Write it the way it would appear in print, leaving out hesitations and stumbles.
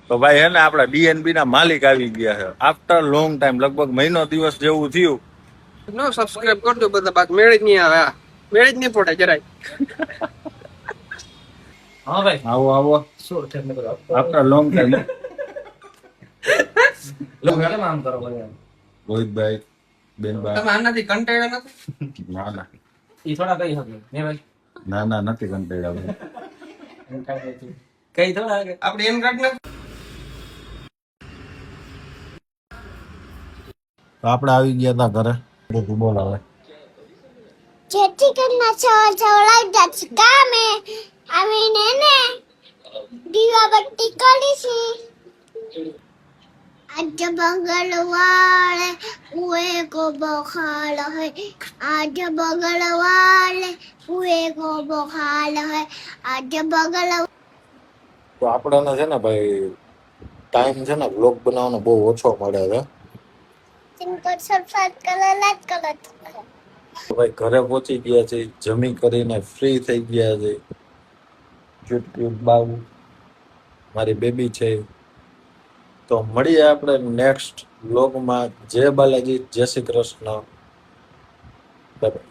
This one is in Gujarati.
તો ભાઈ હે ને આપડા ડીએનબી ના માલિક આવી ગયા છે આફ્ટર લોંગ ટાઈમ, લગભગ મહિનો દિવસ જેવું થયું. નો સબસ્ક્રાઇબ કરજો બધા, બાદ મેળ જ નહીં આવે, મેળ જ નહીં પડે જરાય. હા ભાઈ આવો આવો આફ્ટર લોંગ ટાઈમ. લોકો કેમ આમ કરો બધા? રોહિતભાઈ, બેનભાઈ. તમે આનાથી કંટાળ્યા નથી? ના ના ઈ થોડા કઈ શકે ને ભાઈ, ના ના નથી કંટાળ્યા. કઈ થોડા કે આપણે એમ કાઢ નાખ. તો આપણે આવી ગયા હતા ઘરે. બધું બોલાવે જેથી કરીને ચવડાવી જાச்சு કામે આવીને ને દીવાબત્તી કરીશી. આજ બગલવાળે ઉએ કો બખાલ હે, આજ બગલવાળે ઉએ કો બખાલ હે, આજ બગલ. તો આપણને છે ને ભાઈ ટાઈમ છે ને બ્લોગ બનાવવાનો બહુ ઓછો મળે છે. સિંપલ સબસ્ક્રાઇબ કરો, લાઈક કરો. તો ભાઈ ઘરે પહોંચી ગયા છે, જમી કરીને ફ્રી થઈ ગયા છે. ક્યુટ ક્યુટ બાબુ મારી બેબી છે. તો મળીએ આપણે નેક્સ્ટ બ્લોગમાં. જય બાલાજી, જય શ્રી કૃષ્ણ. બાય.